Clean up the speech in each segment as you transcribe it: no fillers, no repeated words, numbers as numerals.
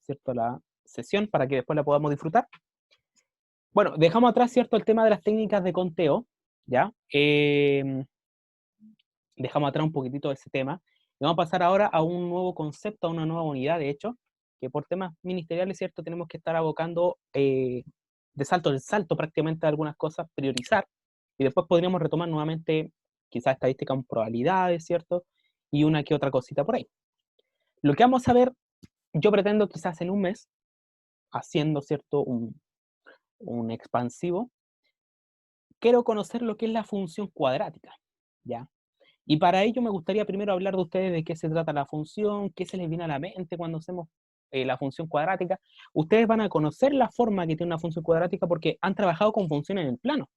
¿cierto? La sesión para que después la podamos disfrutar. Bueno, dejamos atrás, ¿cierto? El tema de las técnicas de conteo, ¿ya? Dejamos atrás un poquitito ese tema. Y vamos a pasar ahora a un nuevo concepto, a una nueva unidad, de hecho, que por temas ministeriales, ¿cierto? Tenemos que estar abocando de salto en salto prácticamente algunas cosas, priorizar, y después podríamos retomar nuevamente quizás estadística con probabilidades, ¿cierto? Y una que otra cosita por ahí. Lo que vamos a ver, yo pretendo quizás en un mes, haciendo, ¿cierto? Un expansivo, quiero conocer lo que es la función cuadrática, ¿ya? Y para ello me gustaría primero hablar de ustedes de qué se trata la función, qué se les viene a la mente cuando hacemos la función cuadrática. Ustedes van a conocer la forma que tiene una función cuadrática porque han trabajado con funciones en el plano.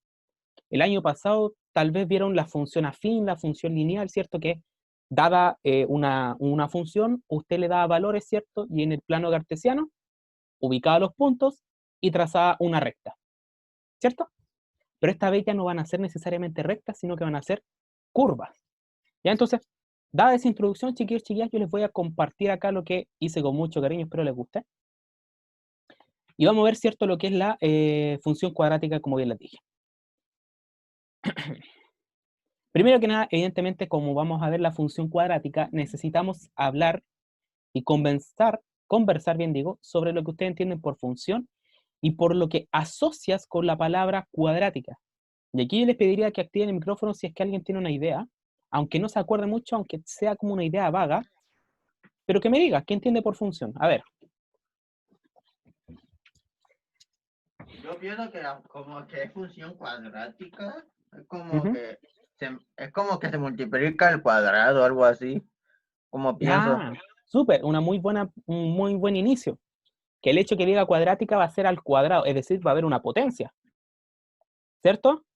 El año pasado tal vez vieron la función afín, la función lineal, ¿cierto? Que dada una función, usted le da valores, ¿cierto? Y en el plano cartesiano, ubicaba los puntos y trazaba una recta, ¿cierto? Pero esta vez ya no van a ser necesariamente rectas, sino que van a ser curvas. ¿Ya? Entonces, dada esa introducción, chiquillos, chiquillas, yo les voy a compartir acá lo que hice con mucho cariño, espero les guste. Y vamos a ver, ¿cierto?, lo que es la función cuadrática, como bien les dije. Primero que nada, evidentemente, como vamos a ver la función cuadrática, necesitamos hablar y conversar, bien digo, sobre lo que ustedes entienden por función y por lo que asocias con la palabra cuadrática. Y aquí yo les pediría que activen el micrófono si es que alguien tiene una idea, aunque no se acuerde mucho, aunque sea como una idea vaga, pero que me diga, ¿qué entiende por función? A ver. Yo pienso que como que es función cuadrática, es como Ujú. que se multiplica el cuadrado, algo así, como pienso. Ya, súper, un muy buen inicio. Que el hecho que diga cuadrática va a ser al cuadrado, es decir, va a haber una potencia, ¿cierto?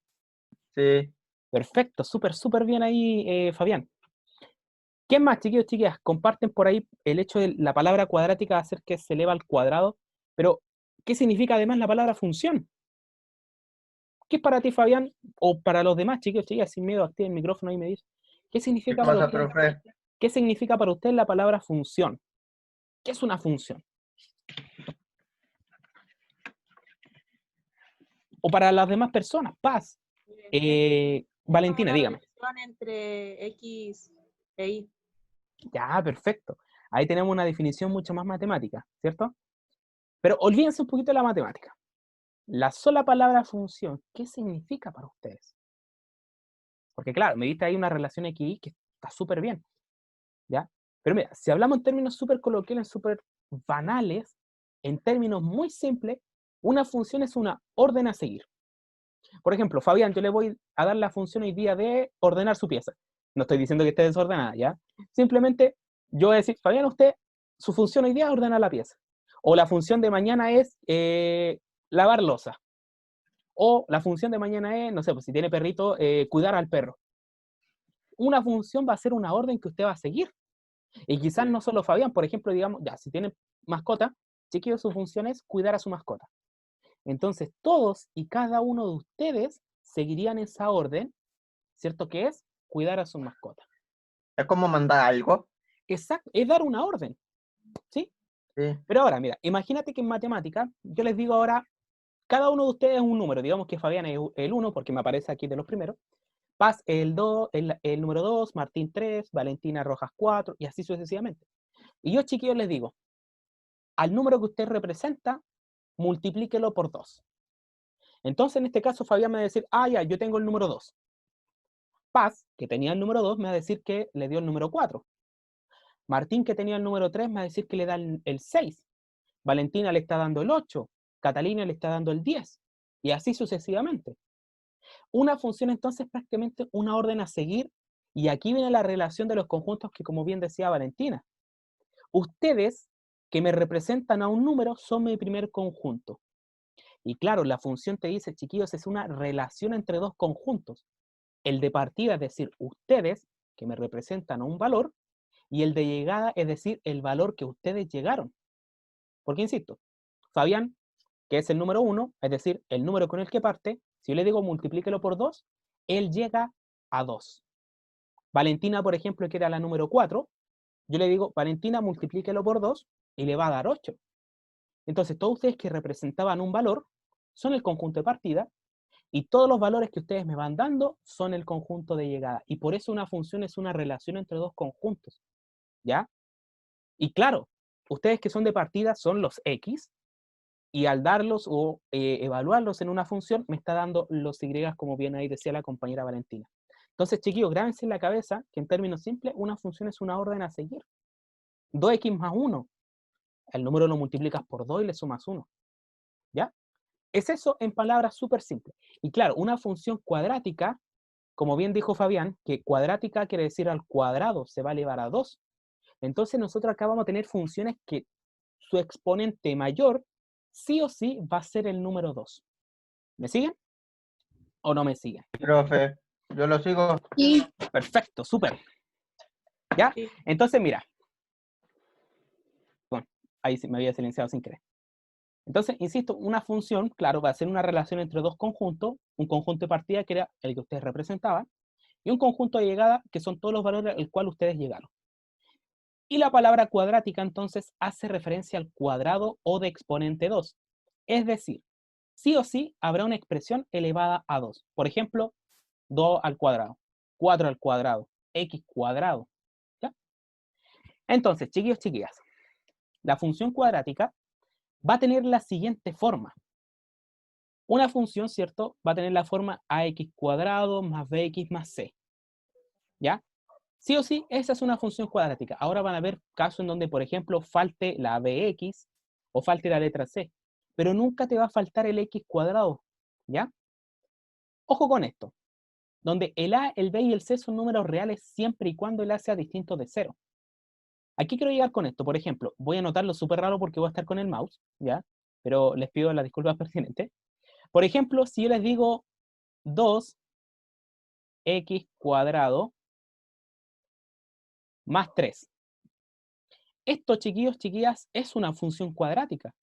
Sí, Perfecto, súper, súper bien ahí, Fabián. ¿Qué más, chiquillos, chiquillas? Comparten por ahí el hecho de la palabra cuadrática hacer que se eleva al cuadrado, pero ¿qué significa además la palabra función? ¿Qué es para ti, Fabián? O para los demás, chiquillos, chiquillas, sin miedo, activen el micrófono y me dice. ¿Qué ¿qué significa para cosa, usted? profe? ¿Qué significa para usted la palabra función? ¿Qué es una función? O para las demás personas, Paz. Es como Valentina, una dígame. relación entre X e Y. Ya, perfecto. Ahí tenemos una definición mucho más matemática, ¿cierto? Pero olvídense un poquito de la matemática. La sola palabra función, ¿qué significa para ustedes? Porque claro, me diste ahí una relación X que está súper bien, ¿ya? Pero mira, si hablamos en términos súper coloquiales, súper banales, en términos muy simples, una función es una orden a seguir. Por ejemplo, Fabián, yo le voy a dar la función hoy día de ordenar su pieza. No estoy diciendo que esté desordenada, ¿ya? Simplemente yo voy a decir, Fabián, usted, su función hoy día es ordenar la pieza. O la función de mañana es lavar losa. O la función de mañana es, no sé, pues si tiene perrito, cuidar al perro. Una función va a ser una orden que usted va a seguir. Y quizás no solo Fabián, por ejemplo, digamos, ya, si tiene mascota, chiquillos, su función es cuidar a su mascota. Entonces, todos y cada uno de ustedes seguirían esa orden, ¿cierto? Que es cuidar a su mascota. Es como mandar algo. Exacto, es dar una orden, ¿sí? Sí, Pero ahora, mira, imagínate que en matemática, yo les digo ahora, cada uno de ustedes es un número, digamos que Fabián es el 1, porque me aparece aquí de los primeros, Paz el 2, el número 2, Martín 3, Valentina Rojas 4, y así sucesivamente. Y yo, chiquillos, les digo, al número que usted representa, multiplíquelo por 2. Entonces, en este caso, Fabián me va a decir, ah, ya, yo tengo el número 2. Paz, que tenía el número 2, me va a decir que le dio el número 4. Martín, que tenía el número 3, me va a decir que le da el 6. Valentina le está dando el 8. Catalina le está dando el 10. Y así sucesivamente. Una función entonces es prácticamente una orden a seguir. Y aquí viene la relación de los conjuntos que, como bien decía Valentina, ustedes que me representan a un número son mi primer conjunto. Y claro, la función te dice, chiquillos, es una relación entre dos conjuntos. El de partida, es decir, ustedes que me representan a un valor, y el de llegada, es decir, el valor que ustedes llegaron. Porque, insisto, Fabián, que es el número 1, es decir, el número con el que parte, si yo le digo multiplíquelo por 2, él llega a 2. Valentina, por ejemplo, que era la número 4, yo le digo, Valentina, multiplíquelo por 2, y le va a dar 8. Entonces, todos ustedes que representaban un valor son el conjunto de partida, y todos los valores que ustedes me van dando son el conjunto de llegada. Y por eso una función es una relación entre dos conjuntos, ¿ya? Y claro, ustedes que son de partida son los X, y al darlos o evaluarlos en una función, me está dando los Y, como bien ahí decía la compañera Valentina. Entonces, chiquillos, grábense en la cabeza que en términos simples, una función es una orden a seguir. 2x más 1. El número lo multiplicas por 2 y le sumas 1. ¿Ya? Es eso en palabras súper simples. Y claro, una función cuadrática, como bien dijo Fabián, que cuadrática quiere decir al cuadrado se va a elevar a 2. Entonces nosotros acá vamos a tener funciones que su exponente mayor sí o sí va a ser el número 2. ¿Me siguen? ¿O no me siguen? Profe, yo lo sigo. Sí. Perfecto, súper. ¿Ya? Sí. Entonces, mira. Bueno, ahí me había silenciado sin querer. Entonces, insisto, una función, claro, va a ser una relación entre dos conjuntos, un conjunto de partida, que era el que ustedes representaban, y un conjunto de llegada, que son todos los valores al cual ustedes llegaron. Y la palabra cuadrática, entonces, hace referencia al cuadrado o de exponente 2. Es decir, sí o sí habrá una expresión elevada a 2. Por ejemplo, 2 al cuadrado, 4 al cuadrado, x cuadrado. ¿Ya? Entonces, chiquillos, chiquillas, la función cuadrática va a tener la siguiente forma. Una función, ¿cierto? Va a tener la forma ax cuadrado más bx más c. ¿Ya? Sí o sí, esa es una función cuadrática. Ahora van a ver casos en donde, por ejemplo, falte la bx o falte la letra c. Pero nunca te va a faltar el x cuadrado. ¿Ya? Ojo con esto. Donde el a, el b y el c son números reales siempre y cuando el a sea distinto de 0. Aquí quiero llegar con esto. Por ejemplo, voy a anotarlo súper raro porque voy a estar con el mouse, ¿ya? Pero les pido las disculpas pertinentes. Por ejemplo, si yo les digo 2x cuadrado más 3. Esto, chiquillos, chiquillas, es una función cuadrática.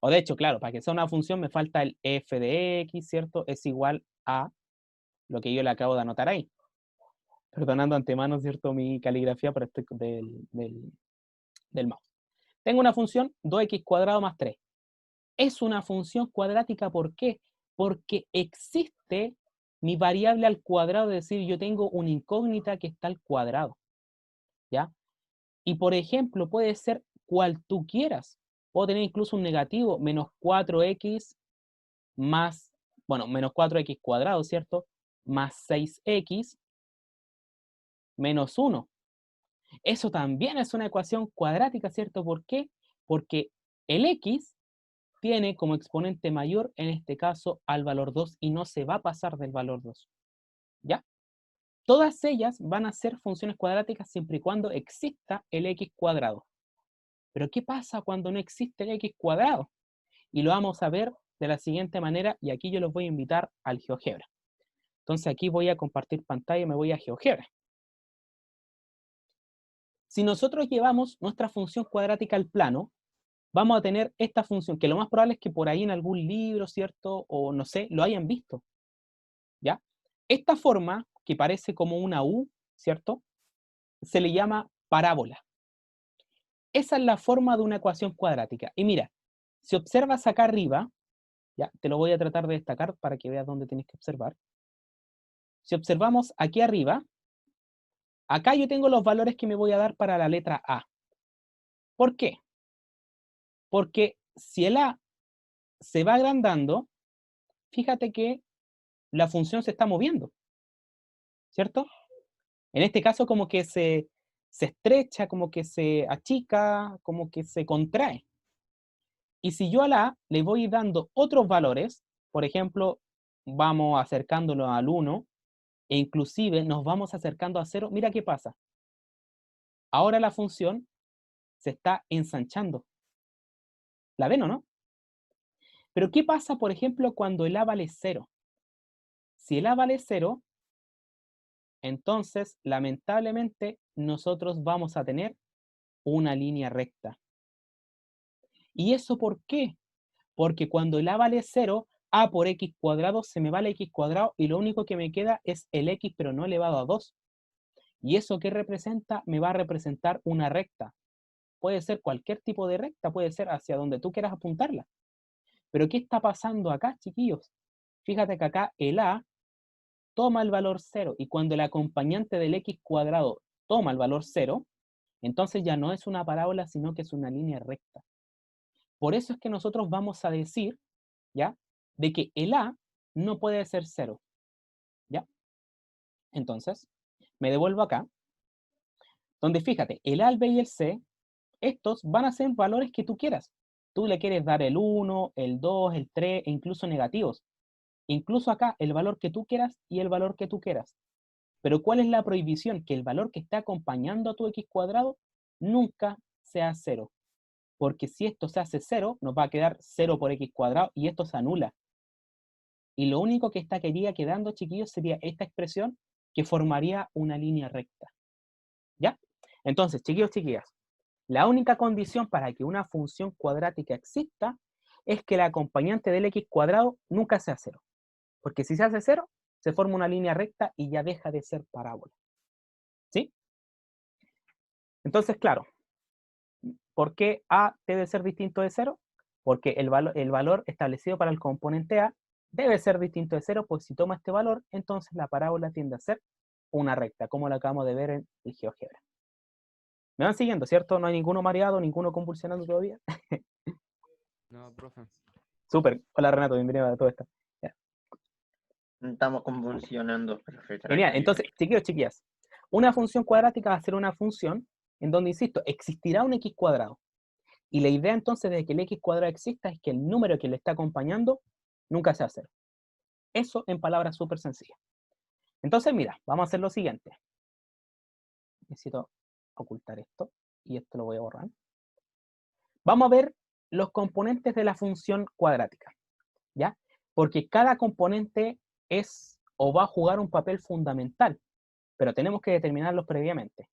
O de hecho, claro, para que sea una función me falta el f de x, ¿cierto? Es igual a lo que yo le acabo de anotar ahí. Perdonando antemano, ¿cierto? Mi caligrafía por esto del mouse. Tengo una función 2x cuadrado más 3. Es una función cuadrática, ¿por qué? Porque existe mi variable al cuadrado, es decir, yo tengo una incógnita que está al cuadrado, ¿ya? Y por ejemplo, puede ser cual tú quieras. Puedo tener incluso un negativo, menos 4x más, bueno, menos 4x cuadrado, ¿cierto? Más 6x menos 1. Eso también es una ecuación cuadrática, ¿cierto? ¿Por qué? Porque el x tiene como exponente mayor, en este caso, al valor 2 y no se va a pasar del valor 2. ¿Ya? Todas ellas van a ser funciones cuadráticas siempre y cuando exista el x cuadrado. Pero ¿qué pasa cuando no existe el x cuadrado? Y lo vamos a ver de la siguiente manera, y aquí yo los voy a invitar al GeoGebra. Entonces aquí voy a compartir pantalla y me voy a GeoGebra. Si nosotros llevamos nuestra función cuadrática al plano, vamos a tener esta función, que lo más probable es que por ahí en algún libro, ¿cierto? O no sé, lo hayan visto. ¿Ya? Esta forma, que parece como una U, ¿cierto? Se le llama parábola. Esa es la forma de una ecuación cuadrática. Y mira, si observas acá arriba, ya, te lo voy a tratar de destacar para que veas dónde tienes que observar. Si observamos aquí arriba, acá yo tengo los valores que me voy a dar para la letra A. ¿Por qué? Porque si el A se va agrandando, fíjate que la función se está moviendo, ¿cierto? En este caso como que se estrecha, como que se achica, como que se contrae. Y si yo a la A le voy dando otros valores, por ejemplo, vamos acercándolo al 1, e inclusive nos vamos acercando a 0, mira qué pasa. Ahora la función se está ensanchando. ¿La ven o no? Pero ¿qué pasa, por ejemplo, cuando el A vale 0? Si el A vale 0, entonces, lamentablemente, nosotros vamos a tener una línea recta. ¿Y eso por qué? Porque cuando el A vale 0, A por X cuadrado se me va el X cuadrado y lo único que me queda es el X, pero no elevado a 2. ¿Y eso qué representa? Me va a representar una recta. puede ser cualquier tipo de recta, puede ser hacia donde tú quieras apuntarla. Pero ¿qué está pasando acá, chiquillos? Fíjate que acá el a toma el valor 0, y cuando el acompañante del x cuadrado toma el valor 0, entonces ya no es una parábola, sino que es una línea recta. Por eso es que nosotros vamos a decir, ¿ya?, de que el a no puede ser 0, ¿ya? Entonces, me devuelvo acá, donde fíjate, el a, el b y el c, estos van a ser valores que tú quieras. Tú le quieres dar el 1, el 2, el 3, e incluso negativos. Incluso acá, el valor que tú quieras y el valor que tú quieras. Pero ¿cuál es la prohibición? Que el valor que está acompañando a tu x cuadrado nunca sea 0. Porque si esto se hace 0, nos va a quedar 0 por x cuadrado y esto se anula. Y lo único que estaría quedando, chiquillos, sería esta expresión que formaría una línea recta. ¿Ya? Entonces, chiquillos, chiquillas, la única condición para que una función cuadrática exista es que el acompañante del x cuadrado nunca sea 0. Porque si se hace 0, se forma una línea recta y ya deja de ser parábola. ¿Sí? Entonces, claro, ¿por qué a debe ser distinto de 0? Porque el valor establecido para el componente a debe ser distinto de 0, pues si toma este valor, entonces la parábola tiende a ser una recta, como lo acabamos de ver en el GeoGebra. ¿Me van siguiendo, cierto? No hay ninguno mareado, ninguno convulsionando todavía. No, profe. Súper. Hola Renato, bienvenido a todo esto. Ya. Estamos convulsionando, profe. Genial. Tranquilo. Entonces, chiquillos, chiquillas, una función cuadrática va a ser una función en donde, insisto, existirá un x cuadrado. Y la idea entonces de que el x cuadrado exista es que el número que le está acompañando nunca sea 0. Eso en palabras súper sencillas. Entonces, mira, vamos a hacer lo siguiente. Necesito ocultar esto y esto lo voy a borrar. Vamos a ver los componentes de la función cuadrática, ¿ya? Porque cada componente es o va a jugar un papel fundamental, pero tenemos que determinarlos previamente,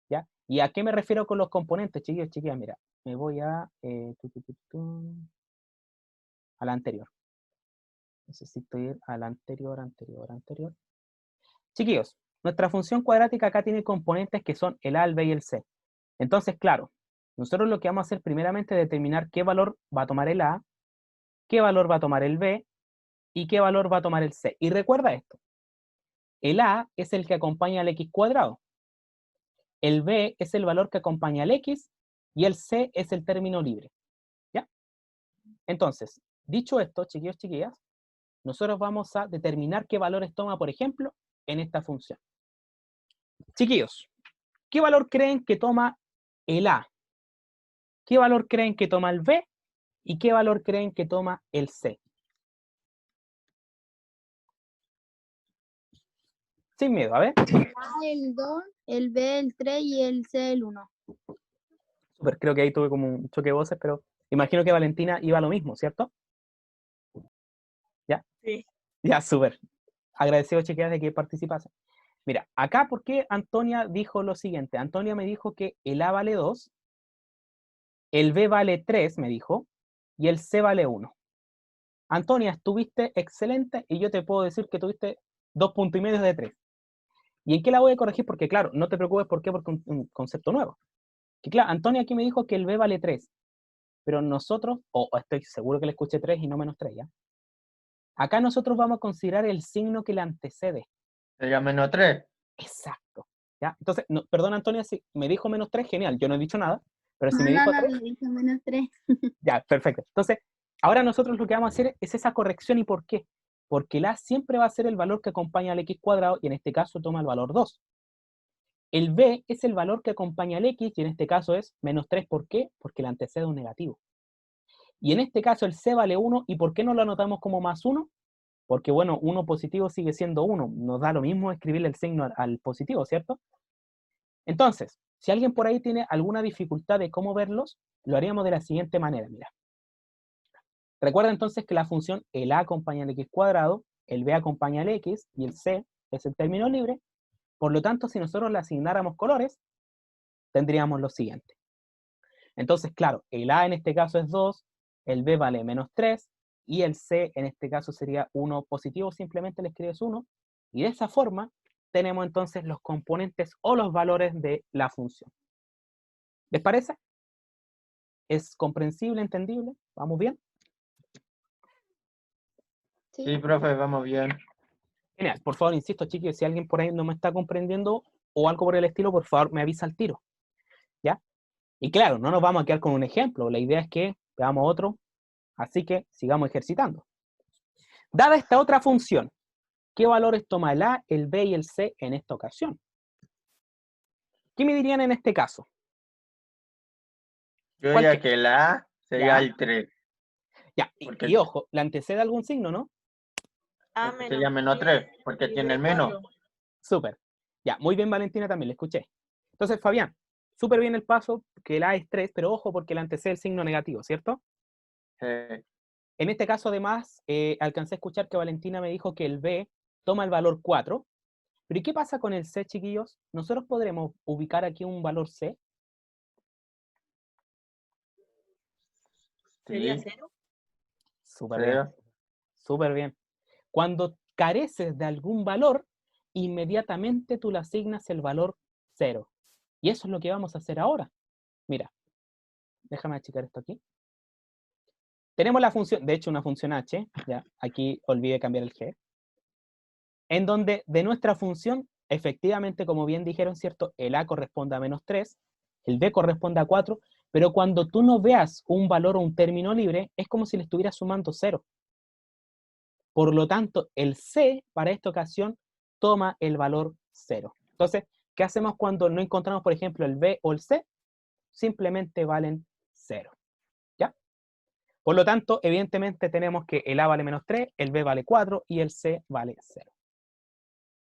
¿ya? ¿Y a qué me refiero con los componentes, chiquillos, chiquillas? Mira, me voy a la anterior. Necesito ir al anterior. Chiquillos, nuestra función cuadrática acá tiene componentes que son el a, el b y el c. Entonces, claro, nosotros lo que vamos a hacer primeramente es determinar qué valor va a tomar el a, qué valor va a tomar el b y qué valor va a tomar el c. Y recuerda esto, el a es el que acompaña al x cuadrado, el b es el valor que acompaña al x y el c es el término libre, ¿ya? Entonces, dicho esto, chiquillos, chiquillas, nosotros vamos a determinar qué valores toma, por ejemplo, en esta función. Chiquillos, ¿qué valor creen que toma el a? ¿Qué valor creen que toma el b? ¿Y qué valor creen que toma el c? Sin miedo, a ver. A el 2, el B el 3 y el C el 1. Super, creo que ahí tuve como un choque de voces, pero imagino que Valentina iba a lo mismo, ¿cierto? ¿Ya? Sí. Ya, súper. Agradecido, chiquillas, de que participasen. Mira, acá, ¿por qué Antonia dijo lo siguiente? Antonia me dijo que el A vale 2, el B vale 3, me dijo, y el C vale 1. Antonia, estuviste excelente y yo te puedo decir que tuviste 2,5 puntos de 3. ¿Y en qué la voy a corregir? Porque claro, no te preocupes, ¿por qué? Porque es un concepto nuevo. Que claro, Antonia aquí me dijo que el B vale 3, pero nosotros, o estoy seguro que le escuché 3 y no menos 3, ¿ya? Acá nosotros vamos a considerar el signo que le antecede. Sería -3. Exacto. ¿Ya? Entonces, no, perdón, Antonia, si me dijo -3, genial, yo no he dicho nada, pero si me No, dijo no, 3, le dije -3. ya, perfecto. Entonces, ahora nosotros lo que vamos a hacer es esa corrección. ¿Y por qué? Porque el A siempre va a ser el valor que acompaña al X cuadrado, y en este caso toma el valor 2. El B es el valor que acompaña al X, y en este caso es -3. ¿Por qué? Porque le antecede un negativo. Y en este caso el C vale 1, ¿y por qué no lo anotamos como +1? Porque, bueno, 1 positivo sigue siendo 1. Nos da lo mismo escribirle el signo al positivo, ¿cierto? Entonces, si alguien por ahí tiene alguna dificultad de cómo verlos, lo haríamos de la siguiente manera, mira. Recuerda entonces que la función el a acompaña al x cuadrado, el b acompaña al x y el c es el término libre. Por lo tanto, si nosotros le asignáramos colores, tendríamos lo siguiente. Entonces, claro, el a en este caso es 2, el b vale -3, y el c en este caso sería 1 positivo, simplemente le escribes 1, y de esa forma tenemos entonces los componentes o los valores de la función. ¿Les parece? ¿Es comprensible, entendible? ¿Vamos bien? Sí. Sí, profe, vamos bien. Genial. Por favor, insisto, chicos, si alguien por ahí no me está comprendiendo o algo por el estilo, por favor, me avisa al tiro. ¿Ya? Y claro, no nos vamos a quedar con un ejemplo. La idea es que veamos otro. Así que sigamos ejercitando. Dada esta otra función, ¿qué valores toma el A, el B y el C en esta ocasión? ¿Qué me dirían en este caso? Yo ¿Cuál diría que- que la A sería Ya. el 3, Ya, Porque- y ojo, ¿le antecede algún signo, no? A sería menos 3, porque y tiene el B menos. 4. Súper. Ya, muy bien, Valentina, también le escuché. Entonces, Fabián, súper bien el paso, que el A es 3, pero ojo porque le antecede el signo negativo, ¿cierto? En este caso, además, alcancé a escuchar que Valentina me dijo que el B toma el valor 4. Pero ¿y qué pasa con el C, chiquillos? ¿Nosotros podremos ubicar aquí un valor C? ¿Sería Sí, 0? Súper bien, cero. súper bien. Cuando careces de algún valor, inmediatamente tú le asignas el valor 0. Y eso es lo que vamos a hacer ahora. Mira, déjame achicar esto aquí. Tenemos la función, de hecho una función h, ya, aquí olvidé cambiar el g, en donde de nuestra función, efectivamente, como bien dijeron, ¿cierto? El a corresponde a menos 3, el b corresponde a 4, pero cuando tú no veas un valor o un término libre, es como si le estuvieras sumando 0. Por lo tanto, el c, para esta ocasión, toma el valor 0. Entonces, ¿qué hacemos cuando no encontramos, por ejemplo, el b o el c? Simplemente valen 0. ¿Ya? Por lo tanto, evidentemente tenemos que el A vale menos 3, el B vale 4 y el C vale 0.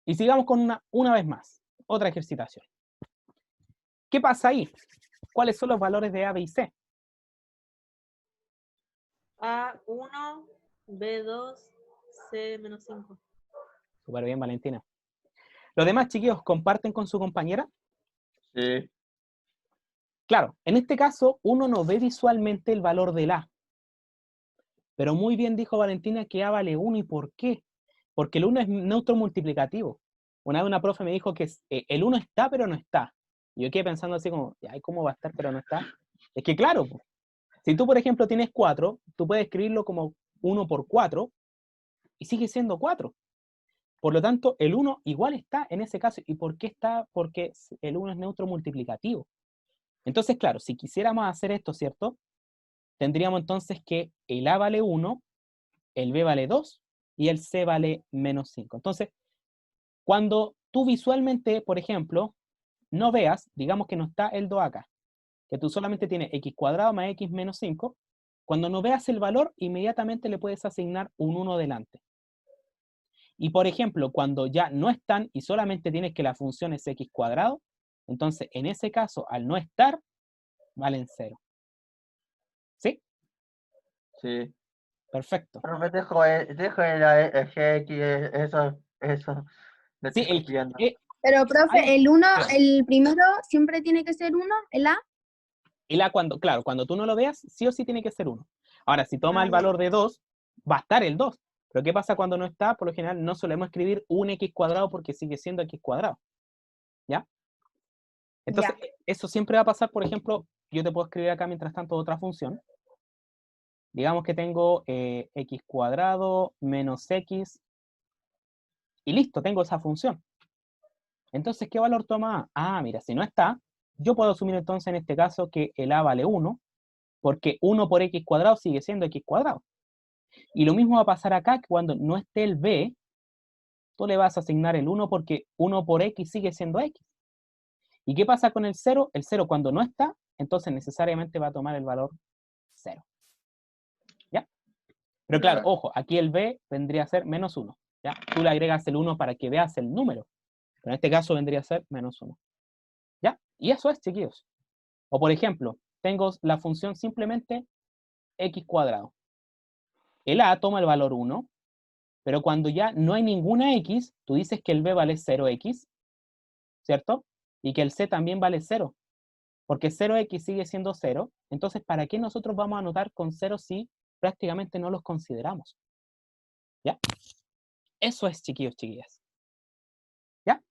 Y sigamos con una vez más, otra ejercitación. ¿Qué pasa ahí? ¿Cuáles son los valores de A, B y C? A1, B2, C menos 5. Súper bien, Valentina. ¿Los demás chiquillos comparten con su compañera? Sí, Claro, en este caso uno no ve visualmente el valor del A. Pero muy bien dijo Valentina que A vale 1. ¿Y por qué? Porque el 1 es neutro multiplicativo. Una vez una profe me dijo que el 1 está, pero no está. Y yo quedé pensando así como, ay, ¿cómo va a estar, pero no está? Es que claro, si tú, por ejemplo, tienes 4, tú puedes escribirlo como 1 por 4 y sigue siendo 4. Por lo tanto, el 1 igual está en ese caso. ¿Y por qué está? Porque el 1 es neutro multiplicativo. Entonces, claro, si quisiéramos hacer esto, ¿cierto? Tendríamos entonces que el A vale 1, el B vale 2 y el C vale menos 5. Entonces, cuando tú visualmente, por ejemplo, no veas, digamos que no está el 2 acá, que tú solamente tienes x cuadrado más x menos 5, cuando no veas el valor, inmediatamente le puedes asignar un 1 delante. Y por ejemplo, cuando ya no están y solamente tienes que la función es x cuadrado, entonces en ese caso, al no estar, valen 0. ¿Sí? sí. Perfecto. Profe, dejo el GX, eso. Le Sí, estoy copiando. Pero, profe, el 1, claro. el primero siempre tiene que ser 1, el A. Y claro, cuando tú no lo veas, sí o sí tiene que ser 1. Ahora, si toma Ah, el ya. valor de 2, va a estar el 2. Pero ¿qué pasa cuando no está? Por lo general no solemos escribir un x cuadrado porque sigue siendo x cuadrado. ¿Ya? Entonces, Ya. eso siempre va a pasar, por ejemplo, yo te puedo escribir acá mientras tanto otra función. Digamos que tengo x cuadrado menos x y listo, tengo esa función. Entonces, ¿qué valor toma A? Ah, mira, si no está, yo puedo asumir entonces en este caso que el A vale 1, porque 1 por x cuadrado sigue siendo x cuadrado. Y lo mismo va a pasar acá, que cuando no esté el b, tú le vas a asignar el 1 porque 1 por x sigue siendo x. ¿Y qué pasa con el 0? El 0 cuando no está, entonces necesariamente va a tomar el valor 0. ¿Ya? Pero claro, Ya. ojo, aquí el b vendría a ser menos 1. ¿Ya? Tú le agregas el 1 para que veas el número. Pero en este caso vendría a ser menos 1. ¿Ya? Y eso es, chiquillos. O por ejemplo, tengo la función simplemente x cuadrado. El a toma el valor 1, pero cuando ya no hay ninguna x, tú dices que el b vale 0x, ¿cierto? Y que el c también vale 0, porque 0x sigue siendo 0. Entonces, ¿para qué nosotros vamos a anotar con 0 si prácticamente no los consideramos? ¿Ya? Eso es, chiquillos, chiquillas. ¿Ya?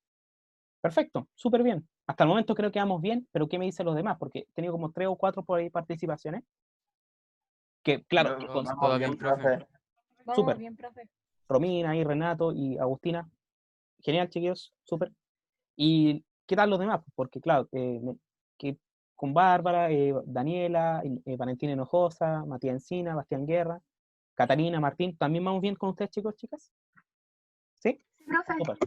Perfecto, súper bien. Hasta el momento creo que vamos bien, pero ¿qué me dicen los demás? Porque he tenido como 3 o 4 por ahí participaciones. Que, claro, Yo- con- Todo bien, profe. Vamos Súper. bien, profe. Romina y Renato y Agustina. Genial, chiquillos, súper. ¿Y qué tal los demás? Porque, claro, que con Bárbara, Daniela, Valentina Hinojosa, Matías Encina, Bastián Guerra, Catarina, Martín, ¿también vamos bien con ustedes, chicos, chicas? ¿Sí? Sí, profe. Súper.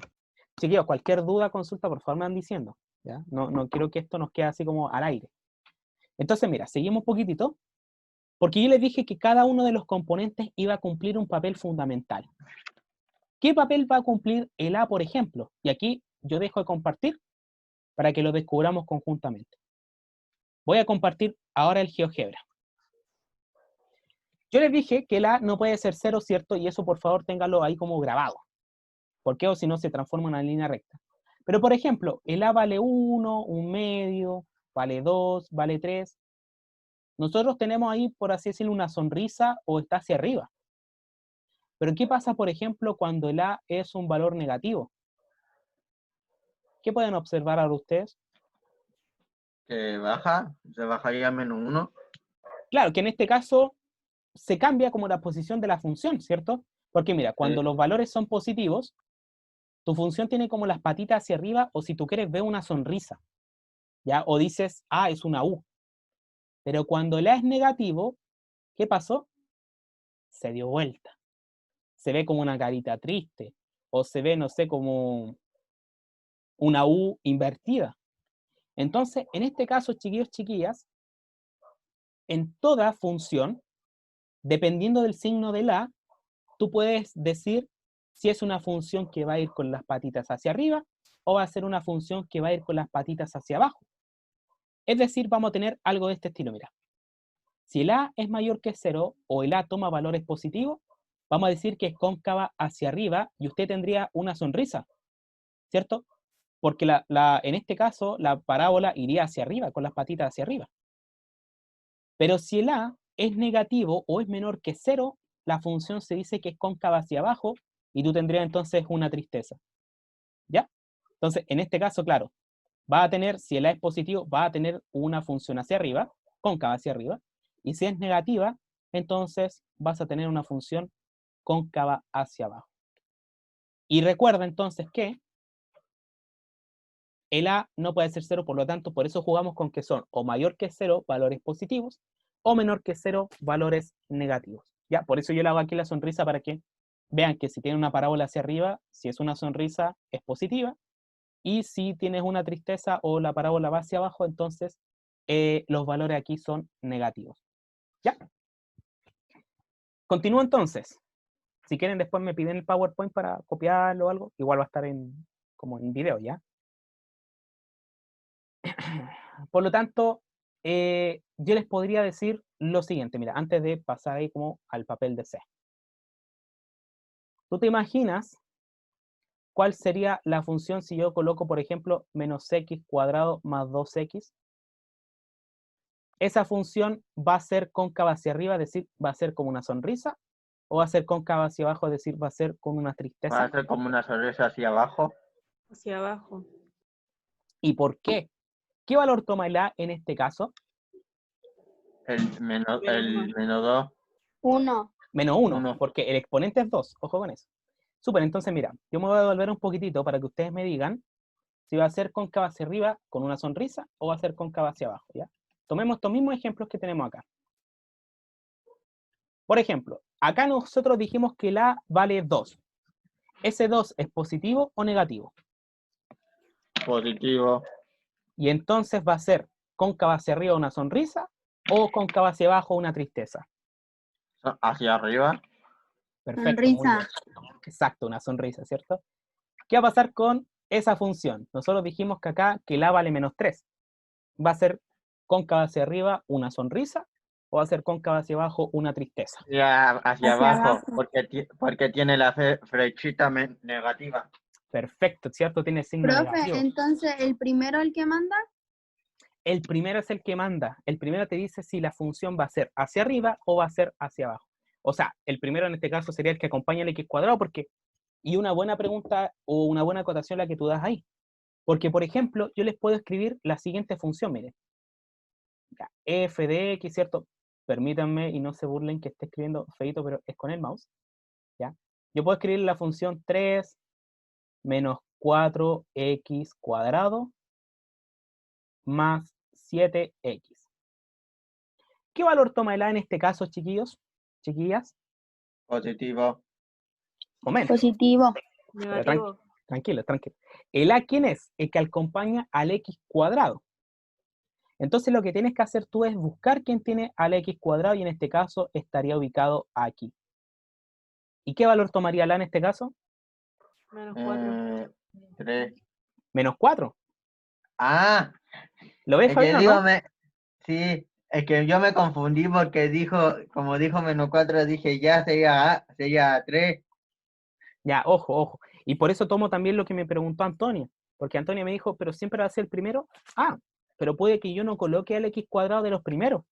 Chiquillos, cualquier duda, consulta, por favor, me van diciendo. ¿Ya? No quiero que esto nos quede así como al aire. Entonces, mira, seguimos un poquitito, porque yo les dije que cada uno de los componentes iba a cumplir un papel fundamental. ¿Qué papel va a cumplir el A, por ejemplo? Y aquí yo dejo de compartir para que lo descubramos conjuntamente. Voy a compartir ahora el GeoGebra. Yo les dije que el A no puede ser 0, ¿cierto? Y eso por favor ténganlo ahí como grabado. ¿Por qué? O si no se transforma en una línea recta. Pero por ejemplo, el A vale 1, un medio, vale 2, vale 3. Nosotros tenemos ahí, por así decirlo, una sonrisa o está hacia arriba. Pero ¿qué pasa, por ejemplo, cuando el A es un valor negativo? ¿Qué pueden observar ahora ustedes? Que baja, se bajaría a -1. Claro, que en este caso se cambia como la posición de la función, ¿cierto? Porque mira, cuando los valores son positivos, tu función tiene como las patitas hacia arriba, o si tú quieres, ve una sonrisa, ¿ya? O dices, ah, es una U. Pero cuando el A es negativo, ¿qué pasó? Se dio vuelta. Se ve como una carita triste, o se ve, no sé, como una U invertida. Entonces, en este caso, chiquillos, chiquillas, en toda función, dependiendo del signo del A, tú puedes decir si es una función que va a ir con las patitas hacia arriba o va a ser una función que va a ir con las patitas hacia abajo. Es decir, vamos a tener algo de este estilo, mira. Si el A es mayor que 0 o el A toma valores positivos, vamos a decir que es cóncava hacia arriba y usted tendría una sonrisa, ¿cierto? Porque en este caso la parábola iría hacia arriba, con las patitas hacia arriba. Pero si el A es negativo o es menor que 0, la función se dice que es cóncava hacia abajo y tú tendrías entonces una tristeza. ¿Ya? Entonces, en este caso, claro, va a tener, si el A es positivo, va a tener una función hacia arriba, cóncava hacia arriba, y si es negativa, entonces vas a tener una función cóncava hacia abajo. Y recuerda entonces que el A no puede ser 0, por lo tanto, por eso jugamos con que son o mayor que 0, valores positivos, o menor que 0, valores negativos. ¿Ya? Por eso yo le hago aquí la sonrisa para que vean que si tiene una parábola hacia arriba, si es una sonrisa, es positiva, y si tienes una tristeza o la parábola va hacia abajo, entonces los valores aquí son negativos. ¿Ya? Continúo entonces. Si quieren después me piden el PowerPoint para copiarlo o algo, igual va a estar como en video, ¿ya? Por lo tanto, yo les podría decir lo siguiente, mira, antes de pasar ahí como al papel de C. ¿Tú te imaginas cuál sería la función si yo coloco, por ejemplo, menos x cuadrado más 2x? Esa función va a ser cóncava hacia arriba, es decir, va a ser como una sonrisa, o va a ser cóncava hacia abajo, es decir, va a ser con una Va tristeza. a ser como una sonrisa hacia abajo. Hacia abajo. ¿Y por qué? ¿Qué valor toma el A en este caso? El menos Menos 2. 1. Menos 1, Uno. porque el exponente es 2, ojo con eso. Súper, entonces mira, yo me voy a devolver un poquitito para que ustedes me digan si va a ser cóncava hacia arriba con una sonrisa o va a ser cóncava hacia abajo, ¿ya? Tomemos estos mismos ejemplos que tenemos acá. Por ejemplo, acá nosotros dijimos que el A vale 2. ¿Ese 2 es positivo o negativo? Positivo. Y entonces va a ser cóncava hacia arriba una sonrisa o cóncava hacia abajo una tristeza. Hacia arriba. Perfecto, muy bien. Exacto, una sonrisa, ¿cierto? ¿Qué va a pasar con esa función? Nosotros dijimos que acá que el A vale menos 3. ¿Va a ser cóncava hacia arriba una sonrisa o va a ser cóncava hacia abajo una tristeza? Hacia abajo, porque tiene la flechita negativa. Perfecto, ¿cierto? Tiene signo Profe, negativo. entonces, ¿el primero el que manda? El primero es el que manda. El primero te dice si la función va a ser hacia arriba o va a ser hacia abajo. O sea, el primero en este caso sería el que acompaña al x cuadrado, porque, y una buena pregunta o una buena acotación la que tú das ahí. Porque, por ejemplo, yo les puedo escribir la siguiente función, miren. Ya, f de x, ¿cierto? Permítanme y no se burlen que esté escribiendo feito, pero es con el mouse. ¿Ya? Yo puedo escribir la función 3 menos 4x cuadrado más 7x. ¿Qué valor toma el a en este caso, chiquillos? Chiquillas, Positivo. momento. Positivo. Negativo. Tranquilo, tranquilo. ¿El a quién es? El que acompaña al x cuadrado. Entonces lo que tienes que hacer tú es buscar quién tiene al x cuadrado y en este caso estaría ubicado aquí. ¿Y qué valor tomaría el a en este caso? Menos 4. 3. Menos 4. Ah, ¿Lo ves, es Fabián, que o digo, no? sí, es que yo me confundí porque como dijo menos 4, dije ya sería 3. Ya, ojo, ojo. Y por eso tomo también lo que me preguntó Antonia. Porque Antonia me dijo, pero siempre va a ser el primero. Ah, pero puede que yo no coloque al x cuadrado de los primeros.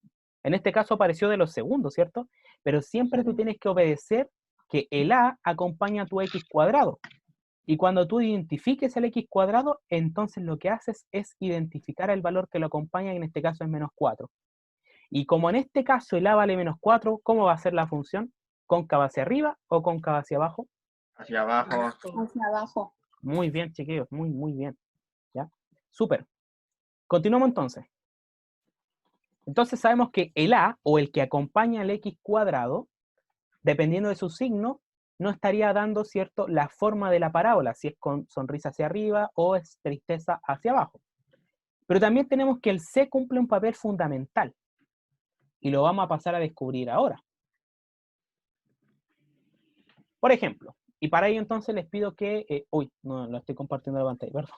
En este caso apareció de los segundos, ¿cierto? Pero siempre tú tienes que obedecer que el a acompaña a tu x cuadrado. Y cuando tú identifiques el x cuadrado, entonces lo que haces es identificar el valor que lo acompaña, y en este caso es menos 4. Y como en este caso el a vale menos 4, ¿cómo va a ser la función? ¿Cóncava hacia arriba o cóncava hacia abajo? Hacia abajo. Hacia abajo. Muy bien, chiquillos, muy bien. ¿Ya? Súper. Continuamos entonces. Entonces sabemos que el a, o el que acompaña al x cuadrado, dependiendo de su signo, no estaría dando, ¿cierto?, la forma de la parábola, si es con sonrisa hacia arriba o es tristeza hacia abajo. Pero también tenemos que el c cumple un papel fundamental, y lo vamos a pasar a descubrir ahora. Por ejemplo, y para ello entonces les pido que... uy, no, lo estoy compartiendo la pantalla, perdón.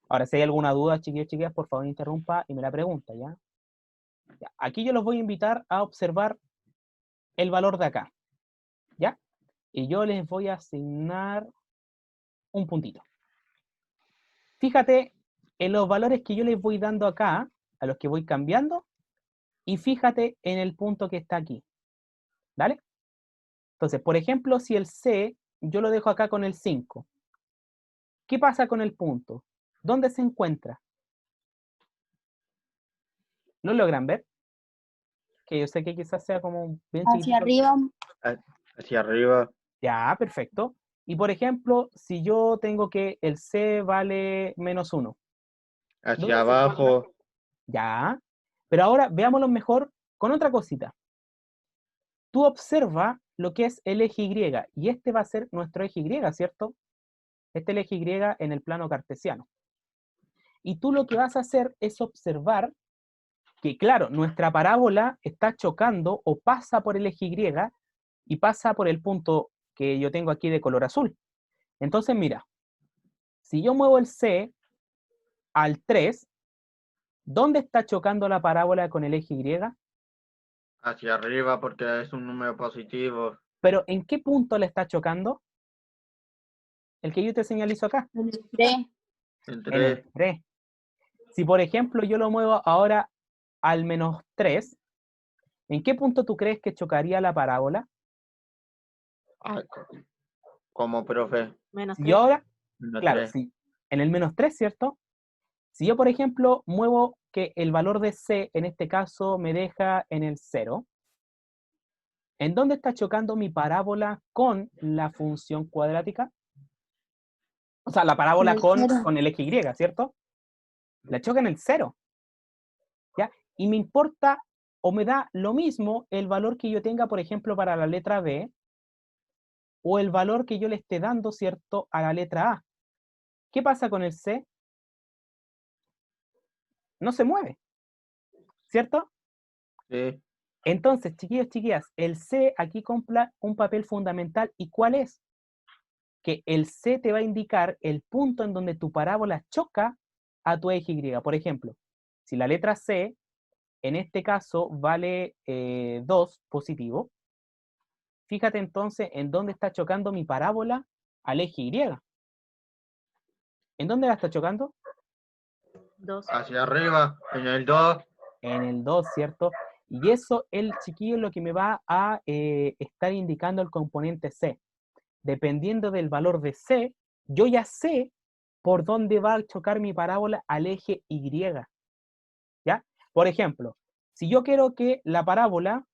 Ahora, si hay alguna duda, chiquillos, chiquillas, por favor interrumpa y me la pregunta, ¿ya? Ya, aquí yo los voy a invitar a observar el valor de acá, ¿ya? Y yo les voy a asignar un puntito. Fíjate en los valores que yo les voy dando acá, a los que voy cambiando, y fíjate en el punto que está aquí, ¿vale? Entonces, por ejemplo, si el C yo lo dejo acá con el 5, ¿qué pasa con el punto? ¿Dónde se encuentra? ¿Lo logran ver? Que yo sé que quizás sea como bien Hacia chiquitito. arriba. Hacia arriba. Ya, perfecto. Y por ejemplo, si yo tengo que el C vale menos 1, ¿dónde Hacia se encuentra? abajo. Ya. Pero ahora veámoslo mejor con otra cosita. Tú observa lo que es el eje Y, y este va a ser nuestro eje Y, ¿cierto? Este es el eje Y en el plano cartesiano. Y tú lo que vas a hacer es observar que, claro, nuestra parábola está chocando o pasa por el eje Y y pasa por el punto que yo tengo aquí de color azul. Entonces, mira, si yo muevo el C al 3, ¿dónde está chocando la parábola con el eje Y? Hacia arriba porque es un número positivo. Pero ¿en qué punto le está chocando? El que yo te señalizo acá. En el 3. En En el 3. 3. Si por ejemplo yo lo muevo ahora al menos 3, ¿en qué punto tú crees que chocaría la parábola? Como profe. Menos Si yo 3. ahora, Menos claro, 3. si en el menos 3, ¿cierto? Si yo, por ejemplo, muevo que el valor de C, en este caso, me deja en el 0, ¿en dónde está chocando mi parábola con la función cuadrática? O sea, la En parábola el 0. con el eje Y, ¿cierto? La choca en el 0, ¿ya? Y me importa o me da lo mismo el valor que yo tenga, por ejemplo, para la letra B, o el valor que yo le esté dando, ¿cierto?, a la letra A. ¿Qué pasa con el C? No se mueve, ¿cierto? Sí. Entonces, chiquillos, chiquillas, el C aquí cumple un papel fundamental. ¿Y cuál es? Que el C te va a indicar el punto en donde tu parábola choca a tu eje Y. Por ejemplo, si la letra C, en este caso, vale 2 positivo, fíjate entonces en dónde está chocando mi parábola al eje Y. ¿En dónde la está chocando? 2. Hacia arriba. En el 2. En el 2, ¿cierto? Y eso, el chiquillo, es lo que me va a estar indicando el componente C. Dependiendo del valor de C, yo ya sé por dónde va a chocar mi parábola al eje Y. ¿Ya? Por ejemplo, si yo quiero que la parábola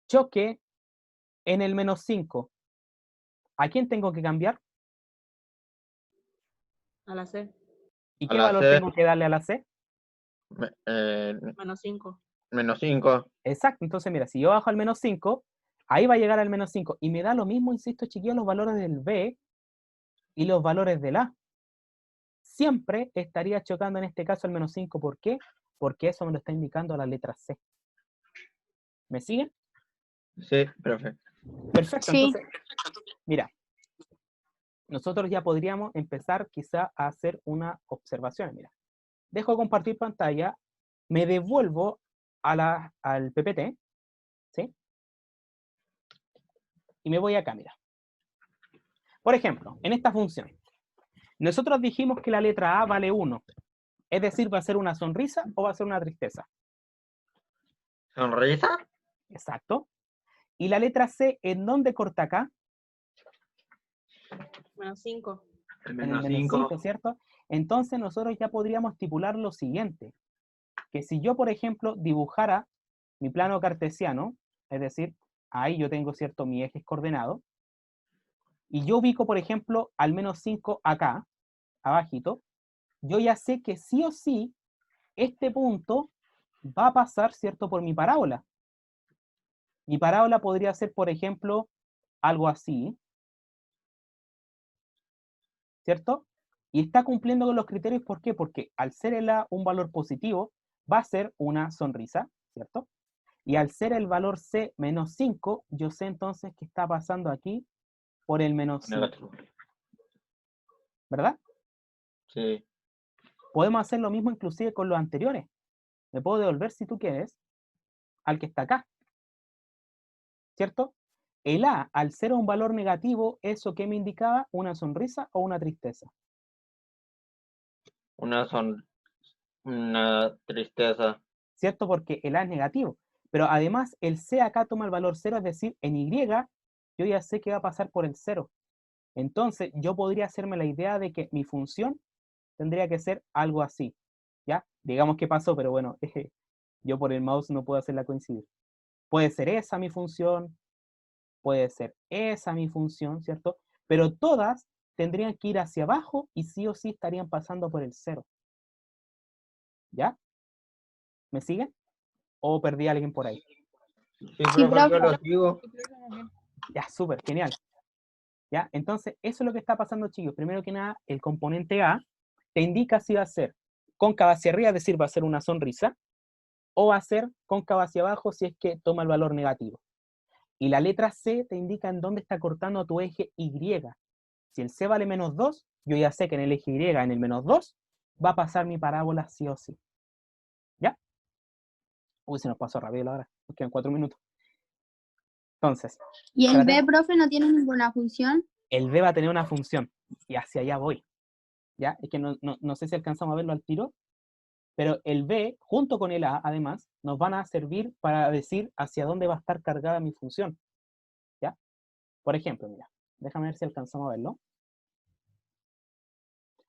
choque en el -5, ¿a quién tengo que cambiar? A la C. ¿Y A qué la valor C. tengo que darle a la C? -5. -5. Exacto, entonces mira, si yo bajo al -5, ahí va a llegar al -5, y me da lo mismo, insisto, chiquillos, los valores del B y los valores del A. Siempre estaría chocando en este caso al -5, ¿por qué? Porque eso me lo está indicando la letra C. ¿Me siguen? Sí, profe. Perfecto, Sí. entonces, mira, nosotros ya podríamos empezar quizá a hacer una observación. Mira, dejo compartir pantalla, me devuelvo al PPT, ¿sí? Y me voy acá, mira. Por ejemplo, en esta función, nosotros dijimos que la letra A vale 1, es decir, ¿va a ser una sonrisa o va a ser una tristeza? ¿Sonrisa? Exacto. ¿Y la letra C en dónde corta acá? -5. El En el -5, ¿cierto? Entonces nosotros ya podríamos estipular lo siguiente, que si yo, por ejemplo, dibujara mi plano cartesiano, es decir, ahí yo tengo, ¿cierto?, mi ejes coordenados, y yo ubico, por ejemplo, al -5 acá, abajito, yo ya sé que sí o sí, este punto va a pasar, ¿cierto?, por mi parábola. Mi parábola podría ser, por ejemplo, algo así, ¿cierto? Y está cumpliendo con los criterios, ¿por qué? Porque al ser el A un valor positivo, va a ser una sonrisa, ¿cierto? Y al ser el valor C -5, yo sé entonces que está pasando aquí por el -5, Negativo. ¿verdad? Sí. Podemos hacer lo mismo inclusive con los anteriores. Me puedo devolver, si tú quieres, al que está acá, ¿cierto? El A, al ser un valor negativo, ¿eso qué me indicaba? ¿Una sonrisa o una tristeza? Una tristeza. ¿Cierto? Porque el A es negativo. Pero además el C acá toma el valor 0, es decir, en Y yo ya sé que va a pasar por el 0. Entonces yo podría hacerme la idea de que mi función tendría que ser algo así. ¿Ya? Digamos que pasó, pero bueno, yo por el mouse no puedo hacerla coincidir. Puede ser esa mi función, puede ser esa mi función, ¿cierto? Pero todas tendrían que ir hacia abajo y sí o sí estarían pasando por el 0. ¿Ya? ¿Me siguen? ¿O perdí a alguien por ahí? Sí, profe, yo lo sigo. Ya, súper, genial. ¿Ya? Entonces, eso es lo que está pasando, chicos. Primero que nada, el componente A te indica si va a ser cóncava hacia arriba, es decir, va a ser una sonrisa, o va a ser cóncava hacia abajo si es que toma el valor negativo. Y la letra C te indica en dónde está cortando tu eje Y. Si el C vale -2, yo ya sé que en el eje Y, en el -2, va a pasar mi parábola sí o sí. ¿Ya? Uy, se nos pasó rápido la hora. Nos quedan 4 minutos. Entonces, ¿Y el B, tratemos. profe, no tiene ninguna función? El B va a tener una función, y hacia allá voy. ¿Ya? Es que no sé si alcanzamos a verlo al tiro, pero el B, junto con el A, además, nos van a servir para decir hacia dónde va a estar cargada mi función. ¿Ya? Por ejemplo, mira, déjame ver si alcanzamos a verlo.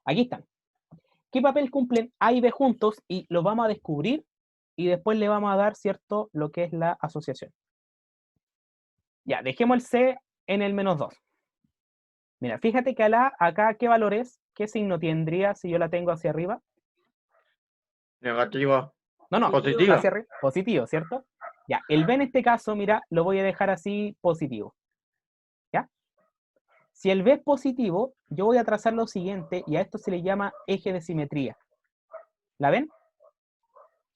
Aquí están. ¿Qué papel cumplen A y B juntos? Y lo vamos a descubrir y después le vamos a dar, ¿cierto?, lo que es la asociación. Ya, dejemos el C en el -2. Mira, fíjate que al A, acá, ¿qué valor es? ¿Qué signo tendría si yo la tengo hacia arriba? Negativo. No, Positivo. hacia arriba. Positivo, ¿cierto? Ya, el B en este caso, mira, lo voy a dejar así positivo. ¿Ya? Si el B es positivo, yo voy a trazar lo siguiente, y a esto se le llama eje de simetría. ¿La ven?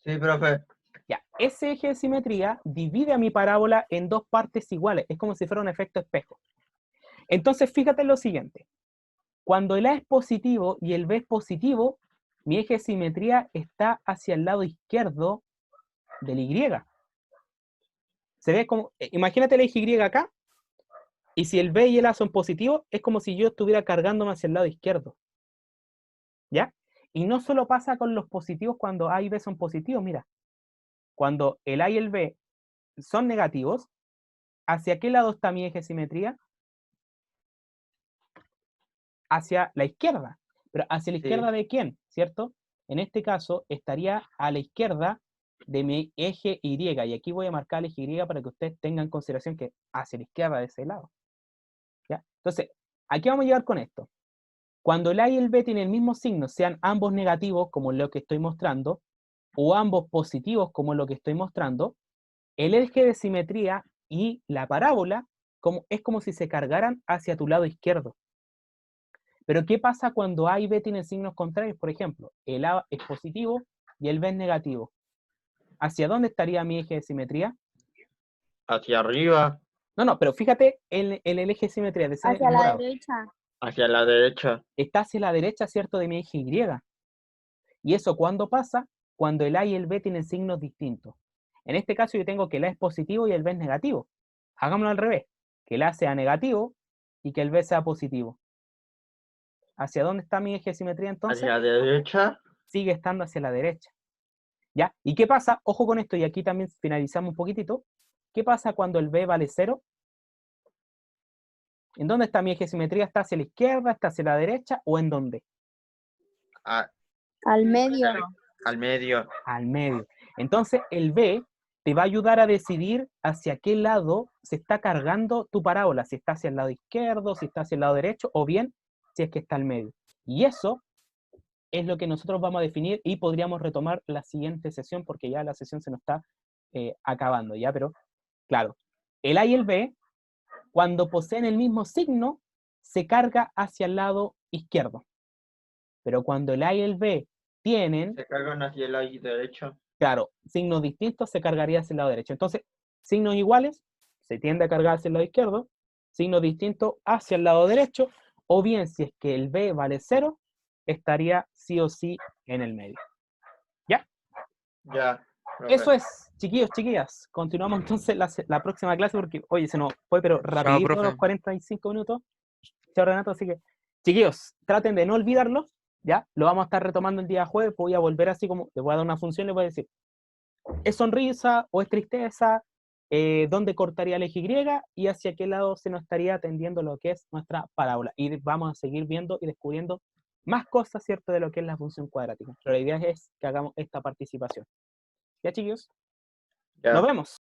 Sí, profe. Ya, ese eje de simetría divide a mi parábola en dos partes iguales. Es como si fuera un efecto espejo. Entonces, fíjate en lo siguiente. Cuando el A es positivo y el B es positivo, mi eje de simetría está hacia el lado izquierdo del Y. Se ve como, imagínate el eje Y acá, y si el B y el A son positivos, es como si yo estuviera cargándome hacia el lado izquierdo. ¿Ya? Y no solo pasa con los positivos cuando A y B son positivos, mira. Cuando el A y el B son negativos, ¿hacia qué lado está mi eje de simetría? hacia la izquierda. Pero ¿hacia la Sí. izquierda de quién? ¿Cierto? En este caso, estaría a la izquierda de mi eje Y. Y aquí voy a marcar el eje Y para que ustedes tengan en consideración que hacia la izquierda de ese lado. ¿Ya? Entonces, aquí vamos a llegar con esto. Cuando el A y el B tienen el mismo signo, sean ambos negativos, como lo que estoy mostrando, o ambos positivos, como lo que estoy mostrando, el eje de simetría y la parábola es como si se cargaran hacia tu lado izquierdo. Pero ¿qué pasa cuando A y B tienen signos contrarios? Por ejemplo, el A es positivo y el B es negativo. ¿Hacia dónde estaría mi eje de simetría? Hacia arriba, No, pero fíjate en el eje de simetría, de ese Hacia la morado. derecha. hacia la derecha. Está hacia la derecha, ¿cierto?, de mi eje Y. ¿Y eso cuándo pasa? Cuando el A y el B tienen signos distintos. En este caso yo tengo que el A es positivo y el B es negativo. Hagámoslo al revés, que el A sea negativo y que el B sea positivo. ¿Hacia dónde está mi eje de simetría entonces? Hacia la derecha. Sigue estando hacia la derecha. ¿Ya? ¿Y qué pasa? Ojo con esto, y aquí también finalizamos un poquitito. ¿Qué pasa cuando el B vale 0? ¿En dónde está mi eje de simetría? ¿Está hacia la izquierda, está hacia la derecha o en dónde? Al medio. Al medio. Al medio. Entonces el B te va a ayudar a decidir hacia qué lado se está cargando tu parábola, si está hacia el lado izquierdo, si está hacia el lado derecho, o bien si es que está al medio. Y eso es lo que nosotros vamos a definir y podríamos retomar la siguiente sesión, porque ya la sesión se nos está acabando, ¿ya? Pero, claro, el A y el B, cuando poseen el mismo signo, se carga hacia el lado izquierdo. Pero cuando el A y el B tienen, Se cargan hacia el lado derecho. claro, signos distintos, se cargaría hacia el lado derecho. Entonces, signos iguales, se tiende a cargar hacia el lado izquierdo, signos distintos hacia el lado derecho, o bien si es que el B vale 0, estaría sí o sí en el medio. ¿Ya? Ya. profe. Eso es, chiquillos, chiquillas. Continuamos entonces la próxima clase porque, oye, se nos fue, pero rapidito profe. los 45 minutos. Chao, Renato, así que, chiquillos, traten de no olvidarlo, ¿ya? Lo vamos a estar retomando el día jueves, voy a volver así como, les voy a dar una función, les voy a decir, ¿es sonrisa o es tristeza? ¿Dónde cortaría el eje Y? Y hacia qué lado se nos estaría tendiendo lo que es nuestra parábola. Y vamos a seguir viendo y descubriendo más cosas, ¿cierto?, de lo que es la función cuadrática. Pero la idea es que hagamos esta participación. ¿Ya, chiquillos? Ya. Nos vemos.